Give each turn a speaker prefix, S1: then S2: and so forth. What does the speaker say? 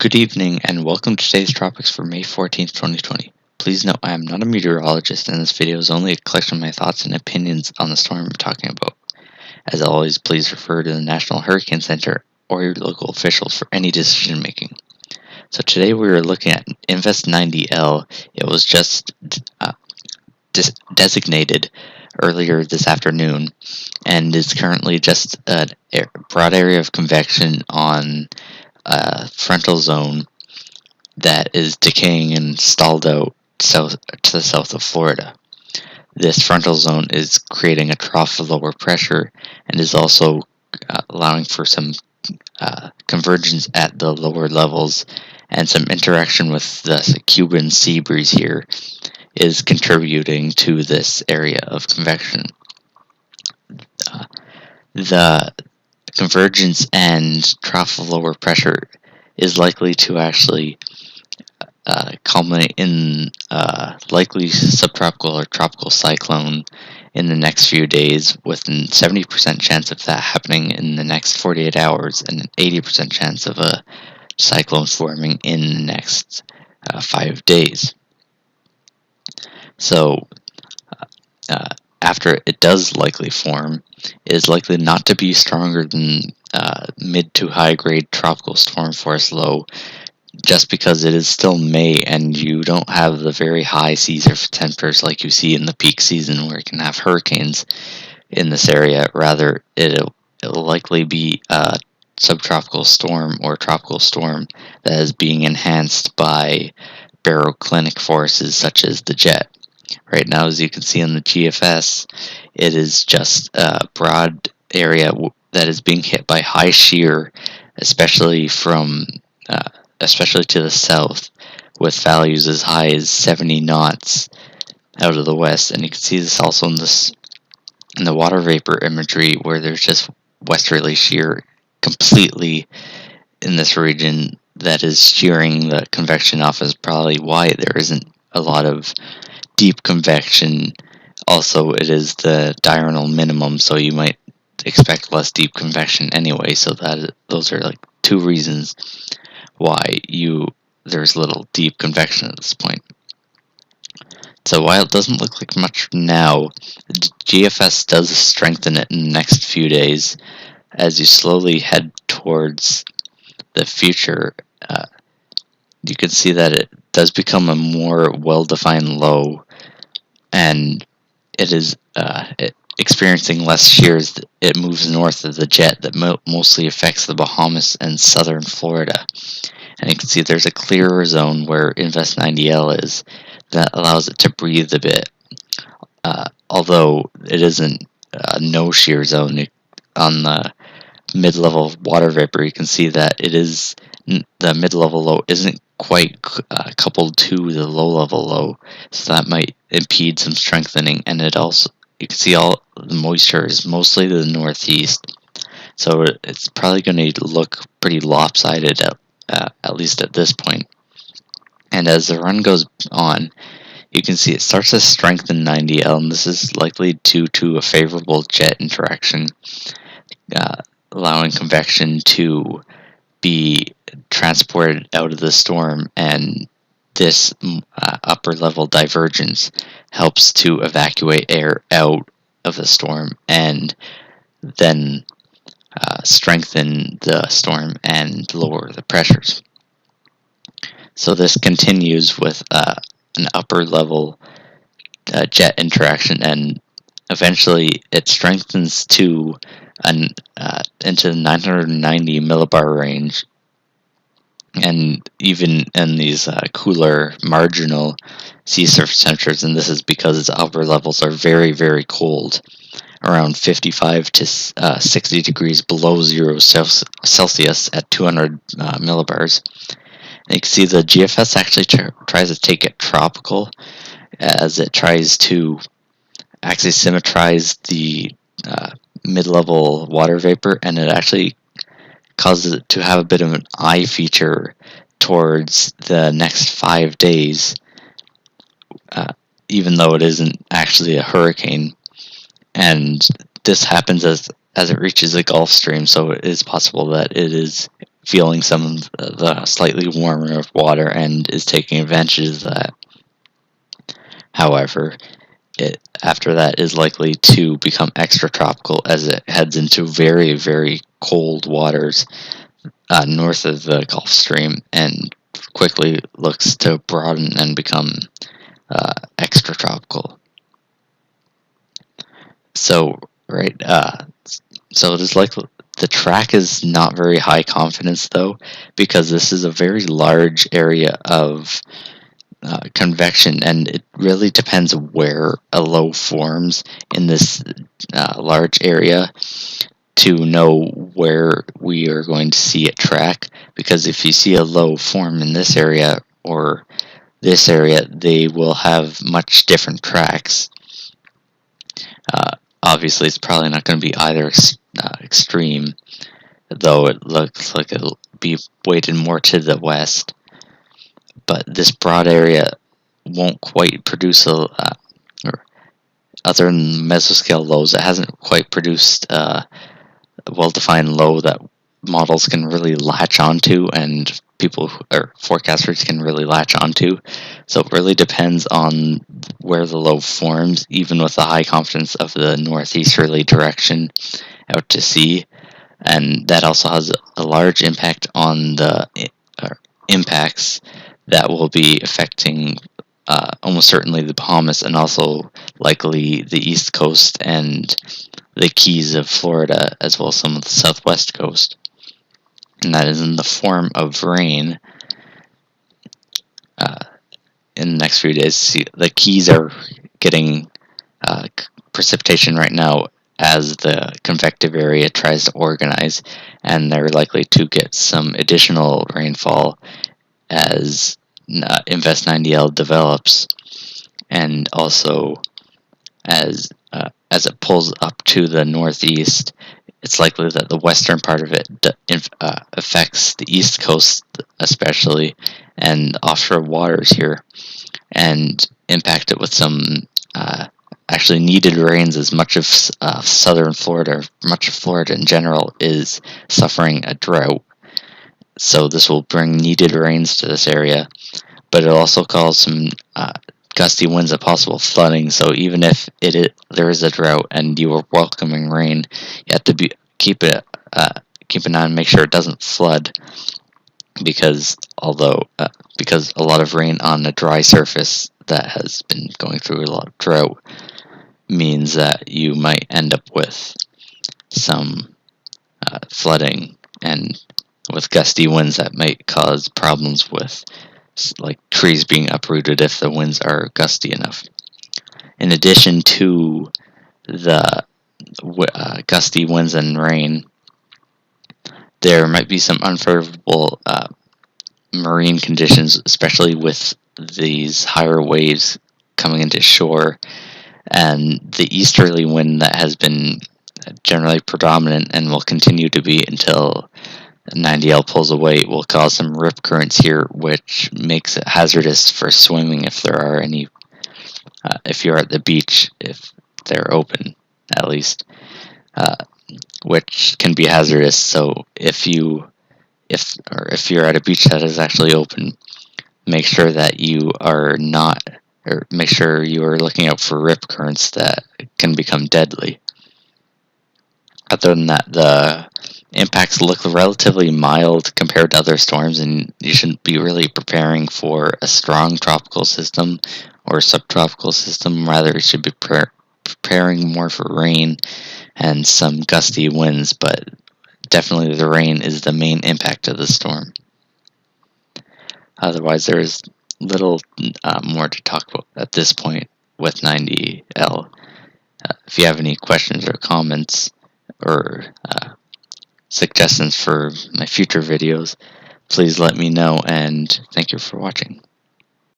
S1: Good evening and welcome to today's Tropics for May 14th, 2020. Please note I am not a meteorologist and this video is only a collection of my thoughts and opinions on the storm I'm talking about. As always, please refer to the National Hurricane Center or your local officials for any decision making. So today we are looking at Invest 90L. It was just designated earlier this afternoon and is currently just a broad area of convection on frontal zone that is decaying and stalled out to the south of Florida. This frontal zone is creating a trough of lower pressure and is also allowing for some convergence at the lower levels, and some interaction with the Cuban sea breeze here is contributing to this area of convection. The convergence and trough of lower pressure is likely to actually culminate in likely subtropical or tropical cyclone in the next few days, with a 70% chance of that happening in the next 48 hours and an 80% chance of a cyclone forming in the next 5 days. So after it does likely form, it is likely not to be stronger than mid to high grade tropical storm force low, just because it is still May and you don't have the very high sea surface temperatures like you see in the peak season where you can have hurricanes in this area. Rather, it'll likely be a subtropical storm or tropical storm that is being enhanced by baroclinic forces such as the jet. Right now, as you can see on the GFS, it is just a broad area that is being hit by high shear, especially to the south, with values as high as 70 knots out of the west. And you can see this also in the water vapor imagery, where there's just westerly shear completely in this region that is shearing the convection off, is probably why there isn't a lot of deep convection. Also, it is the diurnal minimum, so you might expect less deep convection anyway. So those are like two reasons why there's little deep convection at this point. So while it doesn't look like much now, the GFS does strengthen it in the next few days as you slowly head towards the future. You can see that it does become a more well-defined low, and it is experiencing less shears. It moves north of the jet that mostly affects the Bahamas and southern Florida. And you can see there's a clearer zone where Invest 90L is that allows it to breathe a bit. Although it isn't a no shear zone, on the mid-level water vapor, you can see that it is the mid-level low isn't quite coupled to the low-level low, so that might impede some strengthening. And it also, you can see all the moisture is mostly to the northeast, so it's probably going to look pretty lopsided at least at this point. And as the run goes on, you can see it starts to strengthen 90L, and this is likely due to a favorable jet interaction, allowing convection to be transported out of the storm, and this upper level divergence helps to evacuate air out of the storm and then strengthen the storm and lower the pressures. So this continues with an upper level jet interaction, and eventually it strengthens to into the 990 millibar range, and even in these cooler marginal sea surface temperatures, and this is because its upper levels are very, very cold, around 55 to 60 degrees below 0 Celsius at 200 millibars. And you can see the GFS actually tries to take it tropical as it tries to actually symmetrize the mid-level water vapor, and it actually causes it to have a bit of an eye feature towards the next 5 days, even though it isn't actually a hurricane. And this happens as it reaches the Gulf Stream, so it is possible that it is feeling some of the slightly warmer water and is taking advantage of that. However, it after that is likely to become extratropical as it heads into very, very cold waters north of the Gulf Stream and quickly looks to broaden and become extratropical. So, right, so it is likely the track is not very high confidence though, because this is a very large area of convection, and it really depends where a low forms in this large area to know where we are going to see it track. Because if you see a low form in this area or this area, they will have much different tracks. Obviously, it's probably not going to be either extreme, though it looks like it'll be weighted more to the west. But this broad area won't quite produce or other than mesoscale lows, it hasn't quite produced a well-defined low that models can really latch onto and people or forecasters can really latch onto. So it really depends on where the low forms, even with the high confidence of the northeasterly direction out to sea. And that also has a large impact on the impacts that will be affecting almost certainly the Bahamas and also likely the East Coast and the Keys of Florida, as well as some of the Southwest Coast. And that is in the form of rain. In the next few days, the Keys are getting precipitation right now as the convective area tries to organize, and they're likely to get some additional rainfall as Invest 90L develops, and also as it pulls up to the northeast, it's likely that the western part of it affects the east coast especially and offshore waters here, and impact it with some actually needed rains, as much of southern Florida, much of Florida in general, is suffering a drought. So this will bring needed rains to this area, but it'll also cause some gusty winds and possible flooding. So even if there is a drought and you are welcoming rain, you have to keep an eye and make sure it doesn't flood, because because a lot of rain on a dry surface that has been going through a lot of drought means that you might end up with some flooding and with gusty winds that might cause problems with like trees being uprooted if the winds are gusty enough. In addition to the gusty winds and rain, there might be some unfavorable marine conditions, especially with these higher waves coming into shore, and the easterly wind that has been generally predominant and will continue to be until 90L pulls away will cause some rip currents here, which makes it hazardous for swimming if there are any. If you're at the beach, if they're open, at least, which can be hazardous. So if you're at a beach that is actually open, make sure that you are not, or make sure you are looking out for rip currents that can become deadly. Other than that, the impacts look relatively mild compared to other storms, and you shouldn't be really preparing for a strong tropical system or subtropical system. Rather, you should be preparing more for rain and some gusty winds, but definitely the rain is the main impact of the storm. Otherwise, there is little more to talk about at this point with 90L. If you have any questions or comments or suggestions for my future videos, please let me know, and thank you for watching.